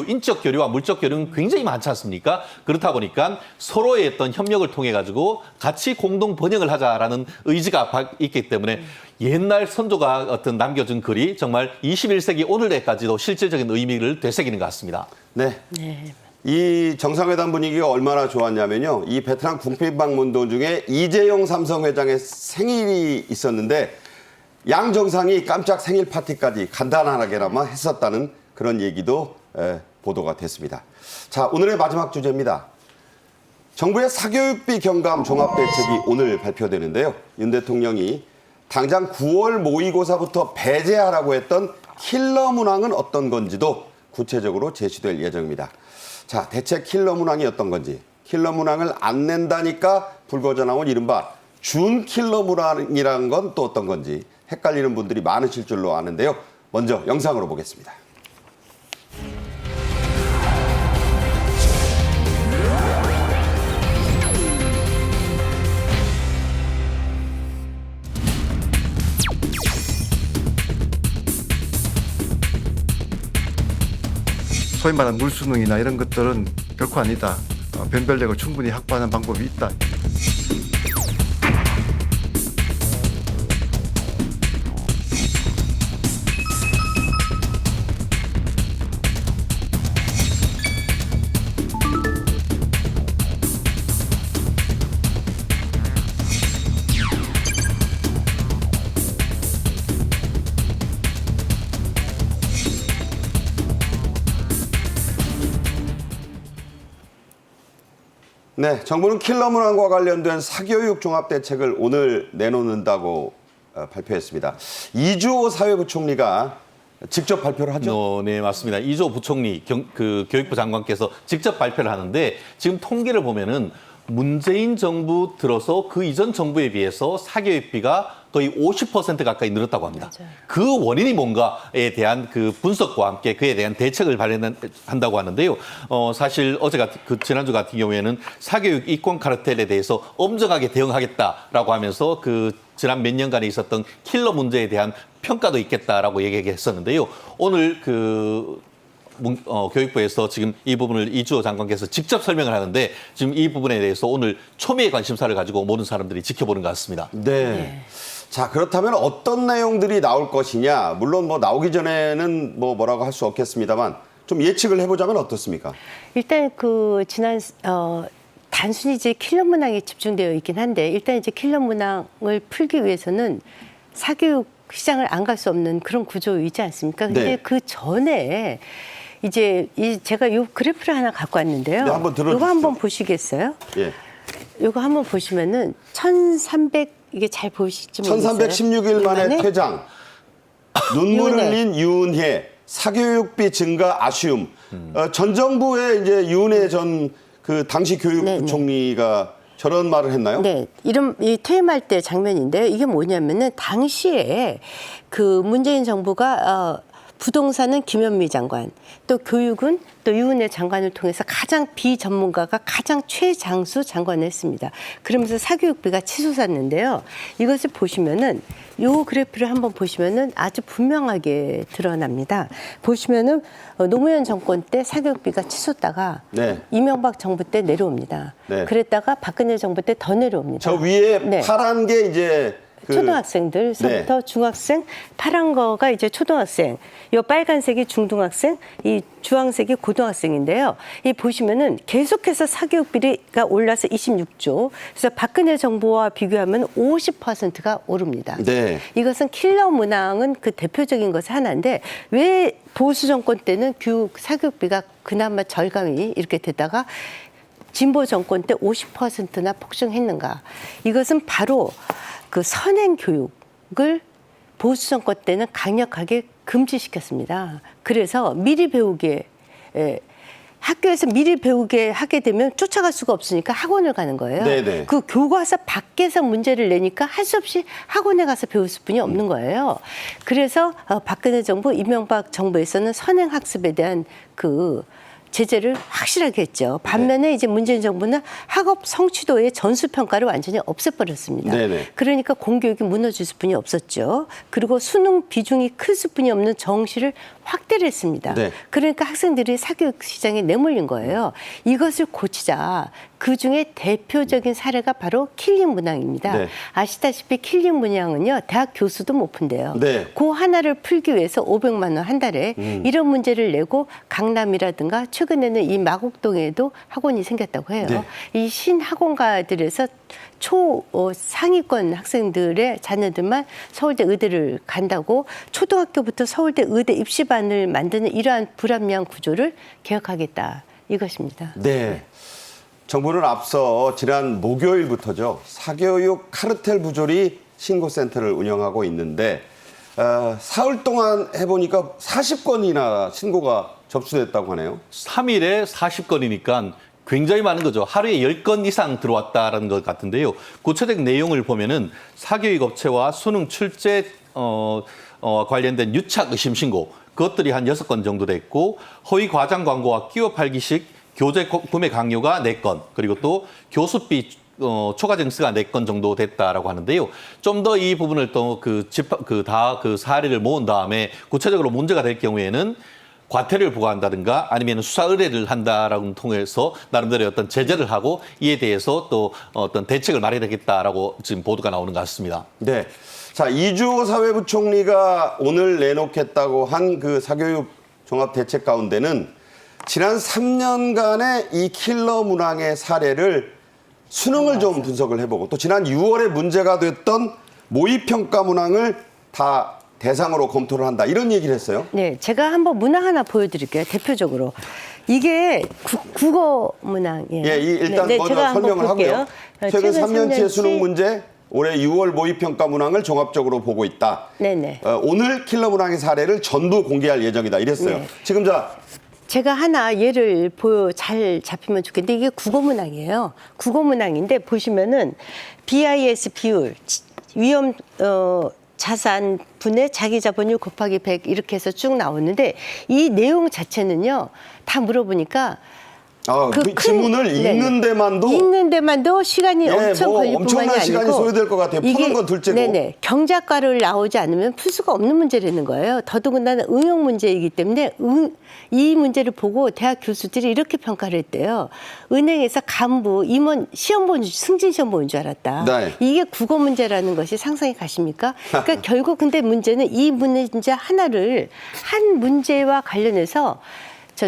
인적 교류와 물적 교류는 굉장히 많지 않습니까? 그렇다 보니까 서로의 어떤 협력을 통해 가지고 같이 공동 번영을 하자라는 의지가 있기 때문에 옛날 선조가 어떤 남겨준 글이 정말 21세기 오늘날까지도 실질적인 의미를 되새기는 것 같습니다. 네. 네. 이 정상회담 분위기가 얼마나 좋았냐면요. 이 베트남 국빈 방문 도중에 이재용 삼성회장의 생일이 있었는데 양 정상이 깜짝 생일 파티까지 간단하게나마 했었다는 그런 얘기도 보도가 됐습니다. 자, 오늘의 마지막 주제입니다. 정부의 사교육비 경감 종합대책이 오늘 발표되는데요. 윤 대통령이 당장 9월 모의고사부터 배제하라고 했던 킬러 문항은 어떤 건지도 구체적으로 제시될 예정입니다. 자, 대체 킬러 문항이 어떤 건지, 킬러 문항을 안 낸다니까 불거져 나온 이른바 준 킬러 문항이라는 건 또 어떤 건지 헷갈리는 분들이 많으실 줄로 아는데요. 먼저 영상으로 보겠습니다. 소위 말하는 물수능이나 이런 것들은 결코 아니다. 변별력을 충분히 확보하는 방법이 있다. 네, 정부는 킬러 문항과 관련된 사교육 종합대책을 오늘 내놓는다고 발표했습니다. 이주호 사회부총리가 직접 발표를 하죠? 네, 맞습니다. 이주호 부총리 교육부 장관께서 직접 발표를 하는데 지금 통계를 보면은 문재인 정부 들어서 그 이전 정부에 비해서 사교육비가 거의 50% 가까이 늘었다고 합니다. 맞아요. 그 원인이 뭔가에 대한 그 분석과 함께 그에 대한 대책을 발행한다고 하는데요. 사실 지난주 같은 경우에는 사교육 이권 카르텔에 대해서 엄정하게 대응하겠다라고 하면서 지난 몇 년간에 있었던 킬러 문제에 대한 평가도 있겠다라고 얘기했었는데요. 오늘 교육부에서 지금 이 부분을 이주호 장관께서 직접 설명을 하는데 지금 이 부분에 대해서 오늘 초미의 관심사를 가지고 모든 사람들이 지켜보는 것 같습니다. 네. 자, 그렇다면 어떤 내용들이 나올 것이냐. 물론 나오기 전에는 뭐라고 할 수 없겠습니다만 좀 예측을 해보자면 어떻습니까? 일단 단순히 이제 킬러 문항에 집중되어 있긴 한데 일단 이제 킬러 문항을 풀기 위해서는 사교육 시장을 안 갈 수 없는 그런 구조이지 않습니까? 근데 네. 그 전에 이제 제가 요 그래프를 하나 갖고 왔는데요. 네, 한번 들어주시죠. 이거 한번 보시겠어요? 예. 이거 한번 보시면은 1300 이게 잘 보이실지 모르겠어요. 1316일 만에 이만해? 퇴장, 눈물 유은혜. 흘린 유은혜, 사교육비 증가 아쉬움. 전 정부의 이제 유은혜 전 당시 교육부총리가 저런 말을 했나요? 네, 이 퇴임할 때 장면인데요. 이게 뭐냐면은 당시에 문재인 정부가 부동산은 김현미 장관, 또 교육은 또 유은혜 장관을 통해서 가장 비전문가가 가장 최장수 장관을 했습니다. 그러면서 사교육비가 치솟았는데요. 이것을 보시면은 요 그래프를 한번 보시면은 아주 분명하게 드러납니다. 보시면은 노무현 정권 때 사교육비가 치솟다가 네. 이명박 정부 때 내려옵니다. 네. 그랬다가 박근혜 정부 때 더 내려옵니다. 저 위에 네. 파란 게 이제 초등학생들서부터 중학생, 파란 거가 이제 초등학생, 요 빨간색이 중등학생, 이 주황색이 고등학생인데요. 이 보시면은 계속해서 사교육비가 올라서 26조. 그래서 박근혜 정부와 비교하면 50%가 오릅니다. 네. 이것은 킬러 문항은 그 대표적인 것이 하나인데 왜 보수 정권 때는 사교육비가 그나마 절감이 이렇게 되다가 진보 정권 때 50%나 폭증했는가? 이것은 바로 선행 교육을 보수 정권 때는 강력하게 금지시켰습니다. 그래서 미리 배우게 학교에서 미리 배우게 하게 되면 쫓아갈 수가 없으니까 학원을 가는 거예요. 네네. 그 교과서 밖에서 문제를 내니까 할 수 없이 학원에 가서 배울 수뿐이 없는 거예요. 그래서 박근혜 정부, 이명박 정부에서는 선행 학습에 대한 제재를 확실하게 했죠. 반면에 이제 문재인 정부는 학업 성취도의 전수평가를 완전히 없애버렸습니다. 네네. 그러니까 공교육이 무너질 수뿐이 없었죠. 그리고 수능 비중이 클 수뿐이 없는 정시를 확대를 했습니다. 네. 그러니까 학생들이 사교육 시장에 내몰린 거예요. 이것을 고치자. 그중에 대표적인 사례가 바로 킬링 문항입니다. 네. 아시다시피 킬링 문항은요. 대학 교수도 못 푼대요. 네. 그 하나를 풀기 위해서 500만 원 한 달에 이런 문제를 내고 강남이라든가 최근에는 이 마곡동에도 학원이 생겼다고 해요. 네. 이 신학원가들에서 상위권 학생들의 자녀들만 서울대 의대를 간다고 초등학교부터 서울대 의대 입시반을 만드는 이러한 불합리한 구조를 개혁하겠다 이것입니다. 네. 정부는 앞서 지난 목요일부터죠. 사교육 카르텔 부조리 신고센터를 운영하고 있는데 사흘 동안 해보니까 40건이나 신고가 접수됐다고 하네요. 3일에 40건이니까 굉장히 많은 거죠. 하루에 10건 이상 들어왔다는 것 같은데요. 구체적 내용을 보면은 사교육 업체와 수능 출제 관련된 유착 의심 신고 그것들이 한 6건 정도 됐고 허위 과장 광고와 끼워 팔기식 교재 구매 강요가 4건 그리고 또 교수비 초과 증수가 4건 정도 됐다라고 하는데요. 좀 더 이 부분을 또 그 사례를 모은 다음에 구체적으로 문제가 될 경우에는 과태료를 부과한다든가 아니면 수사 의뢰를 한다라고 통해서 나름대로 어떤 제재를 하고 이에 대해서 또 어떤 대책을 마련하겠다라고 지금 보도가 나오는 것 같습니다. 네. 자, 이주호 사회부총리가 오늘 내놓겠다고 한 그 사교육 종합 대책 가운데는 지난 3년간의 이 킬러 문항의 사례를 수능을 좀 분석을 해보고 또 지난 6월에 문제가 됐던 모의평가 문항을 다 대상으로 검토를 한다. 이런 얘기를 했어요. 네, 제가 한번 문항 하나 보여드릴게요. 대표적으로 이게 국어 문항이에요. 예, 일단 먼저 제가 한번 설명을 볼게요. 하고요. 최근 3년치의 수능 문제 올해 6월 모의평가 문항을 종합적으로 보고 있다. 네네. 오늘 킬러 문항의 사례를 전부 공개할 예정이다. 이랬어요. 네. 지금 제가 하나 예를 잘 잡히면 좋겠는데 이게 국어 문항이에요. 국어 문항인데 보시면은 BIS 비율, 위험 자산 분의 자기 자본율 곱하기 100 이렇게 해서 쭉 나오는데 이 내용 자체는요. 다 물어보니까 지문을 읽는 데만도 시간이 엄청 걸릴 뿐만이 엄청난 아니고 시간이 소요될 것 같아요. 푸는 건 둘째고. 네네. 경작가를 나오지 않으면 풀 수가 없는 문제라는 거예요. 더더군다나 응용 문제이기 때문에 이 문제를 보고 대학 교수들이 이렇게 평가를 했대요. 은행에서 간부, 임원 시험 보는 승진 시험 보는 줄 알았다. 네. 이게 국어 문제라는 것이 상상이 가십니까? 그러니까 결국 근데 문제는 이 문제 하나를 한 문제와 관련해서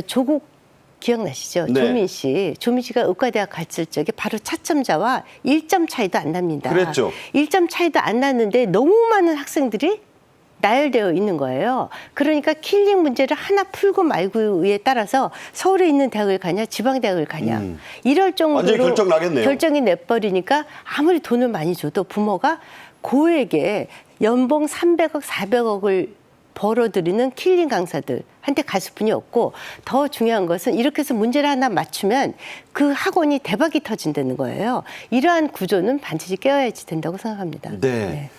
조국 기억나시죠? 네. 조민 씨가 의과대학 갔을 적에 바로 차점자와 1점 차이도 안 납니다. 그랬죠. 1점 차이도 안 났는데 너무 많은 학생들이 나열되어 있는 거예요. 그러니까 킬링 문제를 하나 풀고 말고에 따라서 서울에 있는 대학을 가냐 지방대학을 가냐 이럴 정도로 완전히 결정 나겠네요. 결정이 내버리니까 아무리 돈을 많이 줘도 부모가 고에게 연봉 300억 400억을 벌어들이는 킬링 강사들한테 갈 수뿐이 없고 더 중요한 것은 이렇게 해서 문제를 하나 맞추면 그 학원이 대박이 터진다는 거예요. 이러한 구조는 반드시 깨어야지 된다고 생각합니다. 네.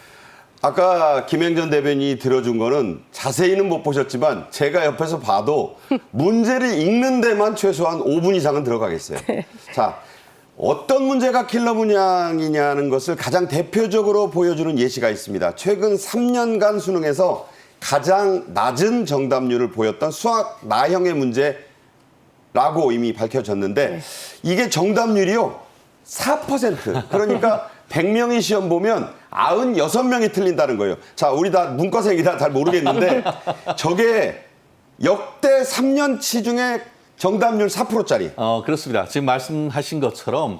아까 김행전 대변인이 들어준 거는 자세히는 못 보셨지만 제가 옆에서 봐도 문제를 읽는 데만 최소한 5분 이상은 들어가겠어요. 자, 어떤 문제가 킬러 문항이냐는 것을 가장 대표적으로 보여주는 예시가 있습니다. 최근 3년간 수능에서 가장 낮은 정답률을 보였던 수학 나형의 문제라고 이미 밝혀졌는데 이게 정답률이요 4%. 그러니까 100명이 시험 보면 96명이 틀린다는 거예요. 자, 우리 다 문과생이라 잘 모르겠는데 저게 역대 3년치 중에 정답률 4%짜리. 그렇습니다. 지금 말씀하신 것처럼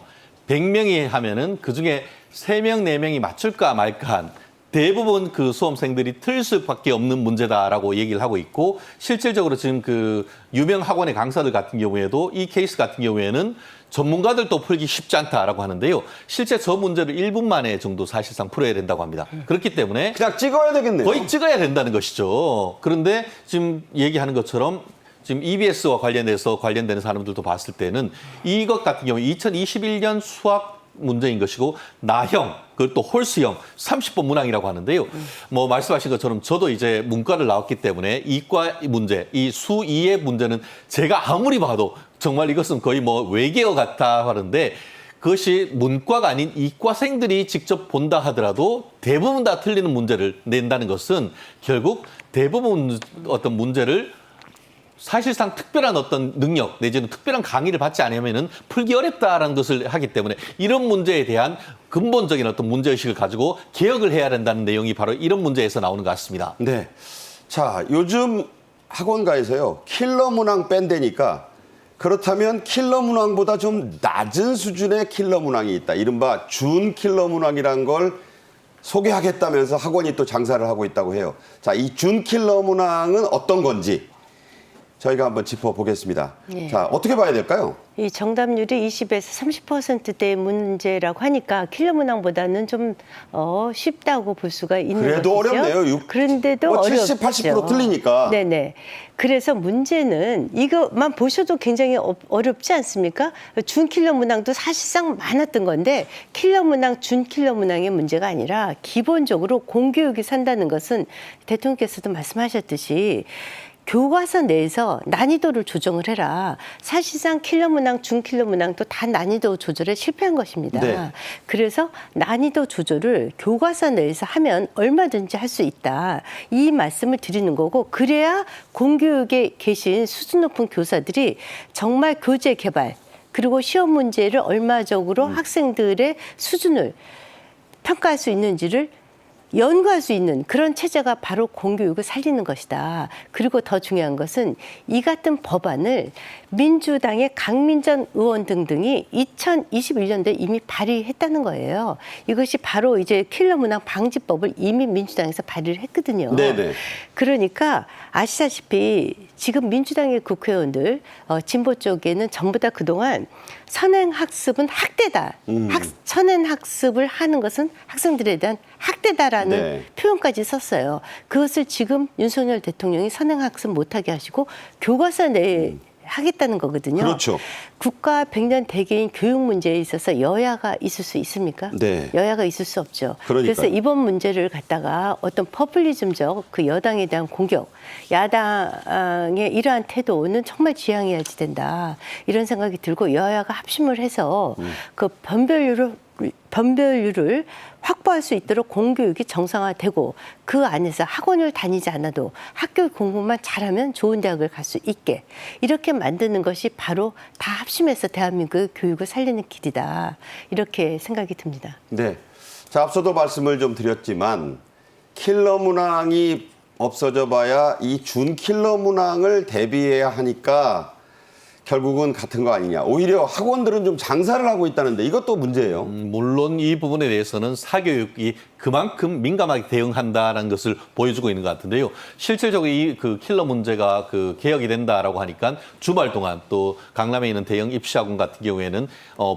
100명이 하면은 그중에 3명, 4명이 맞출까 말까한 대부분 그 수험생들이 틀 수밖에 없는 문제다라고 얘기를 하고 있고 실질적으로 지금 그 유명 학원의 강사들 같은 경우에도 이 케이스 같은 경우에는 전문가들도 풀기 쉽지 않다라고 하는데요. 실제 저 문제를 1분 만에 정도 사실상 풀어야 된다고 합니다. 그렇기 때문에 그냥 찍어야 되겠네요. 거의 찍어야 된다는 것이죠. 그런데 지금 얘기하는 것처럼 지금 EBS와 관련되는 사람들도 봤을 때는 이것 같은 경우 2021년 수학 문제인 것이고 나형 그것도 홀수형 30번 문항이라고 하는데요. 뭐 말씀하신 것처럼 저도 이제 문과를 나왔기 때문에 이과 문제, 이 수 2의 문제는 제가 아무리 봐도 정말 이것은 거의 뭐 외계어 같다 하는데 그것이 문과가 아닌 이과생들이 직접 본다 하더라도 대부분 다 틀리는 문제를 낸다는 것은 결국 대부분 어떤 문제를 사실상 특별한 어떤 능력 내지는 특별한 강의를 받지 않으면은 풀기 어렵다라는 것을 하기 때문에 이런 문제에 대한 근본적인 어떤 문제의식을 가지고 개혁을 해야 된다는 내용이 바로 이런 문제에서 나오는 것 같습니다. 네. 자, 요즘 학원가에서요, 킬러 문항 뺀다니까 그렇다면 킬러 문항보다 좀 낮은 수준의 킬러 문항이 있다. 이른바 준 킬러 문항이라는 걸 소개하겠다면서 학원이 또 장사를 하고 있다고 해요. 자, 이 준 킬러 문항은 어떤 건지 저희가 한번 짚어보겠습니다. 네. 자, 어떻게 봐야 될까요? 이 정답률이 20에서 30%대의 문제라고 하니까 킬러 문항보다는 좀 쉽다고 볼 수가 있는 그래도 것이죠. 어렵네요. 그런데도 뭐 어렵죠. 70, 80% 틀리니까. 네네. 그래서 문제는 이것만 보셔도 굉장히 어렵지 않습니까? 준 킬러 문항도 사실상 많았던 건데 킬러 문항, 준 킬러 문항의 문제가 아니라 기본적으로 공교육이 산다는 것은 대통령께서도 말씀하셨듯이 교과서 내에서 난이도를 조정을 해라. 사실상 킬러 문항, 준 킬러 문항도 다 난이도 조절에 실패한 것입니다. 네. 그래서 난이도 조절을 교과서 내에서 하면 얼마든지 할 수 있다. 이 말씀을 드리는 거고 그래야 공교육에 계신 수준 높은 교사들이 정말 교재 개발 그리고 시험 문제를 얼마적으로 학생들의 수준을 평가할 수 있는지를 연구할 수 있는 그런 체제가 바로 공교육을 살리는 것이다. 그리고 더 중요한 것은 이 같은 법안을 민주당의 강민전 의원 등등이 2021년도에 이미 발의했다는 거예요. 이것이 바로 이제 킬러 문항 방지법을 이미 민주당에서 발의를 했거든요. 네네. 그러니까 아시다시피 지금 민주당의 국회의원들 진보 쪽에는 전부 다 그동안 선행학습은 학대다. 선행학습을 하는 것은 학생들에 대한 학대다라는 네. 표현까지 썼어요. 그것을 지금 윤석열 대통령이 선행학습 못하게 하시고 교과서 내에 하겠다는 거거든요. 그렇죠. 국가 100년 대계인 교육 문제에 있어서 여야가 있을 수 있습니까? 네. 여야가 있을 수 없죠. 그러니까요. 그래서 이번 문제를 갖다가 어떤 퍼블리즘적 그 여당에 대한 공격, 야당의 이러한 태도는 정말 지양해야지 된다. 이런 생각이 들고 여야가 합심을 해서 그 변별률을 확보할 수 있도록 공교육이 정상화되고 그 안에서 학원을 다니지 않아도 학교 공부만 잘하면 좋은 대학을 갈 수 있게 이렇게 만드는 것이 바로 다 합심해서 대한민국의 교육을 살리는 길이다. 이렇게 생각이 듭니다. 네. 자, 앞서도 말씀을 좀 드렸지만 킬러 문항이 없어져 봐야 이 준 킬러 문항을 대비해야 하니까 결국은 같은 거 아니냐. 오히려 학원들은 좀 장사를 하고 있다는데 이것도 문제예요. 물론 이 부분에 대해서는 사교육이 그만큼 민감하게 대응한다는 것을 보여주고 있는 것 같은데요. 실질적으로 이 그 킬러 문제가 그 개혁이 된다라고 하니까 주말 동안 또 강남에 있는 대형 입시학원 같은 경우에는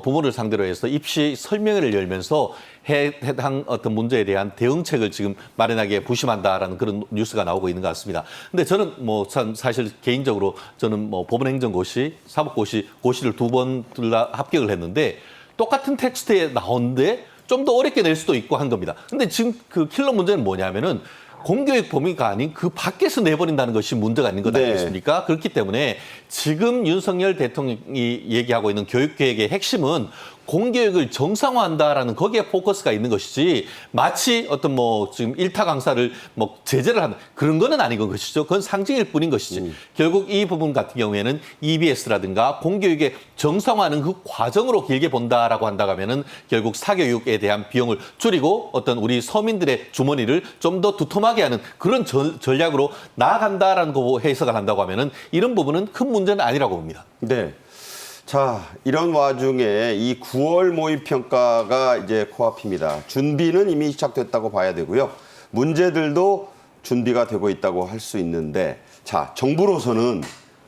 부모를 상대로 해서 입시 설명회를 열면서 해당 어떤 문제에 대한 대응책을 지금 마련하게 부심한다라는 그런 뉴스가 나오고 있는 것 같습니다. 근데 저는 뭐 참 사실 개인적으로 저는 뭐 법원행정고시, 사법고시, 고시를 2번 둘 다 합격을 했는데 똑같은 텍스트에 나오는데 좀 더 어렵게 낼 수도 있고 한 겁니다. 근데 지금 그 킬러 문제는 뭐냐면은 공교육 범위가 아닌 그 밖에서 내버린다는 것이 문제가 있는 것 네. 아니겠습니까? 그렇기 때문에 지금 윤석열 대통령이 얘기하고 있는 교육계획의 핵심은 공교육을 정상화한다라는 거기에 포커스가 있는 것이지 마치 어떤 뭐 지금 일타 강사를 뭐 제재를 하는 그런 거는 아닌 것이죠. 그건 상징일 뿐인 것이지. 결국 이 부분 같은 경우에는 EBS라든가 공교육의 정상화하는 그 과정으로 길게 본다라고 한다고 하면은 결국 사교육에 대한 비용을 줄이고 어떤 우리 서민들의 주머니를 좀 더 두툼하게 하는 그런 전략으로 나아간다라는 거 해석을 한다고 하면은 이런 부분은 큰 문제는 아니라고 봅니다. 네. 자, 이런 와중에 이 9월 모의평가가 이제 코앞입니다. 준비는 이미 시작됐다고 봐야 되고요. 문제들도 준비가 되고 있다고 할 수 있는데, 자, 정부로서는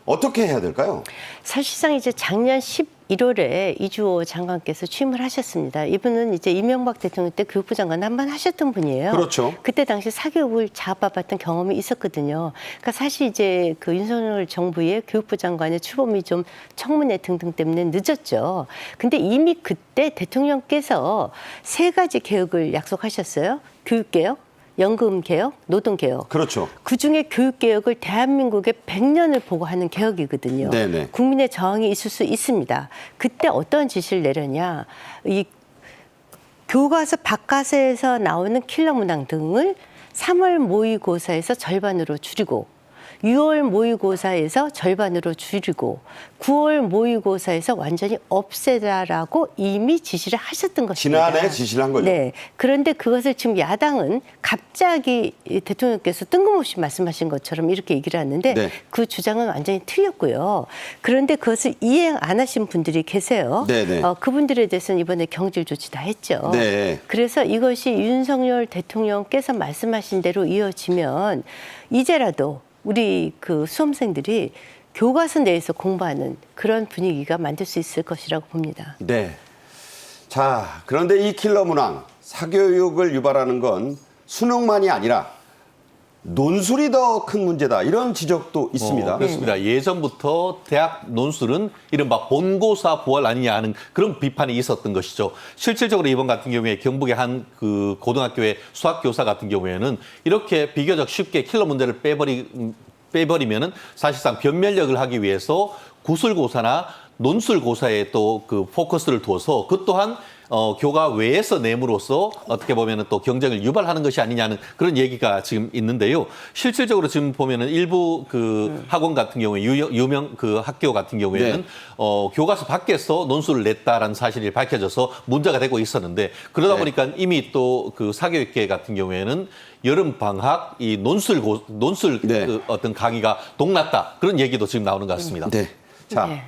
어떻게 해야 될까요? 사실상 이제 작년 11월에 이주호 장관께서 취임을 하셨습니다. 이분은 이제 이명박 대통령 때 교육부 장관 한 번 하셨던 분이에요. 그렇죠. 그때 당시 사교육을 잡아봤던 경험이 있었거든요. 그러니까 사실 이제 그 윤석열 정부의 교육부 장관의 출범이 좀 청문회 등등 때문에 늦었죠. 근데 이미 그때 대통령께서 3가지 개혁을 약속하셨어요. 교육개혁, 연금개혁, 노동개혁. 그렇죠. 그중에 교육개혁을 대한민국의 100년을 보고 하는 개혁이거든요. 네네. 국민의 저항이 있을 수 있습니다. 그때 어떤 지시를 내렸냐. 이 교과서 바깥에서 나오는 킬러 문항 등을 3월 모의고사에서 절반으로 줄이고 6월 모의고사에서 절반으로 줄이고 9월 모의고사에서 완전히 없애라라고 이미 지시를 하셨던 것입니다. 지난해 지시를 한 거죠. 네. 그런데 그것을 지금 야당은 갑자기 대통령께서 뜬금없이 말씀하신 것처럼 이렇게 얘기를 하는데 네. 그 주장은 완전히 틀렸고요. 그런데 그것을 이행 안 하신 분들이 계세요. 네네. 그분들에 대해서는 이번에 경질 조치 다 했죠. 네. 그래서 이것이 윤석열 대통령께서 말씀하신 대로 이어지면 이제라도 우리 그 수험생들이 교과서 내에서 공부하는 그런 분위기가 만들 수 있을 것이라고 봅니다. 네. 자, 그런데 이 킬러 문항, 사교육을 유발하는 건 수능만이 아니라 논술이 더 큰 문제다. 이런 지적도 있습니다. 그렇습니다. 예전부터 대학 논술은 이른바 본고사 부활 아니냐 하는 그런 비판이 있었던 것이죠. 실질적으로 이번 같은 경우에 경북의 한 그 고등학교의 수학교사 같은 경우에는 이렇게 비교적 쉽게 킬러 문제를 빼버리면은 사실상 변별력을 하기 위해서 구술고사나 논술고사에 또 그 포커스를 두어서 그 또한 교과 외에서 내므로써 어떻게 보면은 또 경쟁을 유발하는 것이 아니냐는 그런 얘기가 지금 있는데요. 실질적으로 지금 보면은 일부 그 학원 같은 경우에 유명 그 학교 같은 경우에는 네. 교과서 밖에서 논술을 냈다라는 사실이 밝혀져서 문제가 되고 있었는데 그러다 네. 보니까 이미 또 그 사교육계 같은 경우에는 여름 방학 이 논술 네. 그 어떤 강의가 동났다 그런 얘기도 지금 나오는 것 같습니다. 네. 자, 네.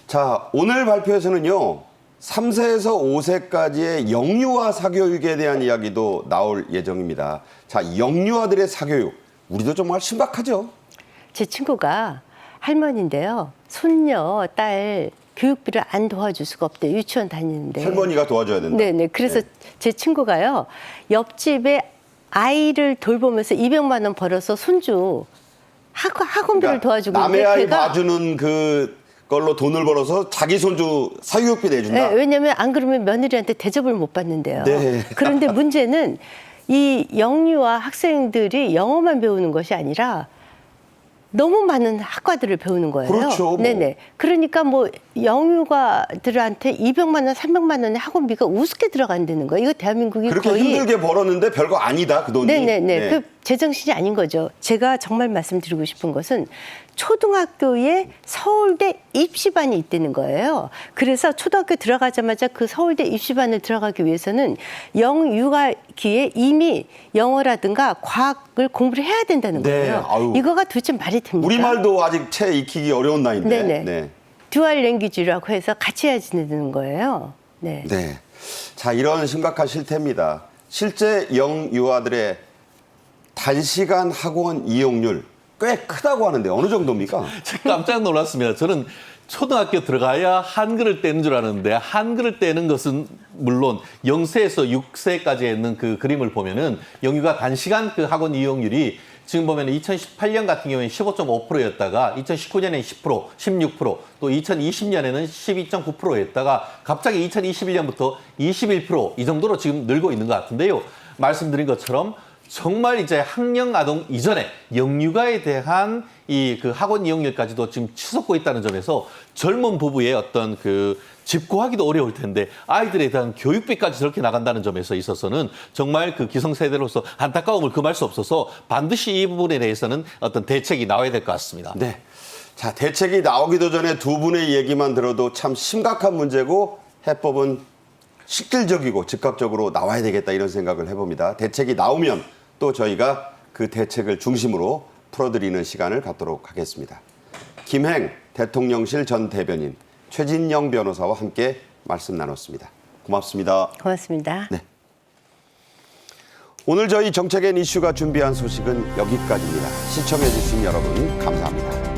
자, 오늘 발표에서는요. 3세에서 5세까지의 영유아 사교육에 대한 이야기도 나올 예정입니다. 자, 영유아들의 사교육. 우리도 정말 신박하죠. 제 친구가 할머니인데요. 손녀, 딸 교육비를 안 도와줄 수가 없대요. 유치원 다니는데. 할머니가 도와줘야 된다. 네네. 그래서 제 친구가요. 옆집에 아이를 돌보면서 200만 원 벌어서 손주 학원비를 그러니까 도와주고 남의 있는데 아이 걔가 봐주는 그 걸로 돈을 벌어서 자기 손주 사교육비 내준다. 네, 왜냐하면 안 그러면 며느리한테 대접을 못 받는데요. 네. 그런데 문제는 이 영유아 학생들이 영어만 배우는 것이 아니라 너무 많은 학과들을 배우는 거예요. 그렇죠, 뭐. 네네. 그러니까 뭐 영유아들한테 200만 원, 300만 원의 학원비가 우습게 들어간다는 거예요. 이거 대한민국이 그렇게 거의 힘들게 벌었는데 별거 아니다 그 돈이. 네네네. 네. 그 제정신이 아닌 거죠. 제가 정말 말씀드리고 싶은 것은 초등학교에 서울대 입시반이 있다는 거예요. 그래서 초등학교 들어가자마자 그 서울대 입시반을 들어가기 위해서는 영유아기에 이미 영어라든가 과학을 공부를 해야 된다는 네, 거예요. 아유. 이거가 도대체 말이 됩니까? 우리말도 아직 채 익히기 어려운 나이인데. 네네. 네. 듀얼 랭귀지라고 해서 같이 해야 되는 거예요. 네. 네. 자, 이런 심각한 실태입니다. 실제 영유아들의 단시간 학원 이용률 꽤 크다고 하는데 어느 정도입니까? 깜짝 놀랐습니다. 저는 초등학교 들어가야 한글을 떼는 줄 아는데 한글을 떼는 것은 물론 0세에서 6세까지 있는 그 그림을 보면은 영유가 단시간 그 학원 이용률이 지금 보면 2018년 같은 경우에는 15.5%였다가 2019년에는 10%, 16%, 또 2020년에는 12.9%였다가 갑자기 2021년부터 21% 이 정도로 지금 늘고 있는 것 같은데요. 말씀드린 것처럼 정말 이제 학령 아동 이전에 영유아에 대한 이 그 학원 이용률까지도 지금 치솟고 있다는 점에서 젊은 부부의 어떤 그 집 구하기도 어려울 텐데 아이들에 대한 교육비까지 저렇게 나간다는 점에서 있어서는 정말 그 기성세대로서 안타까움을 금할 수 없어서 반드시 이 부분에 대해서는 어떤 대책이 나와야 될 것 같습니다. 네. 자, 대책이 나오기도 전에 두 분의 얘기만 들어도 참 심각한 문제고 해법은 실질적이고 즉각적으로 나와야 되겠다 이런 생각을 해봅니다. 대책이 나오면 또 저희가 그 대책을 중심으로 풀어드리는 시간을 갖도록 하겠습니다. 김행 대통령실 전 대변인 최진영 변호사와 함께 말씀 나눴습니다. 고맙습니다. 고맙습니다. 네. 오늘 저희 정책엔 이슈가 준비한 소식은 여기까지입니다. 시청해주신 여러분 감사합니다.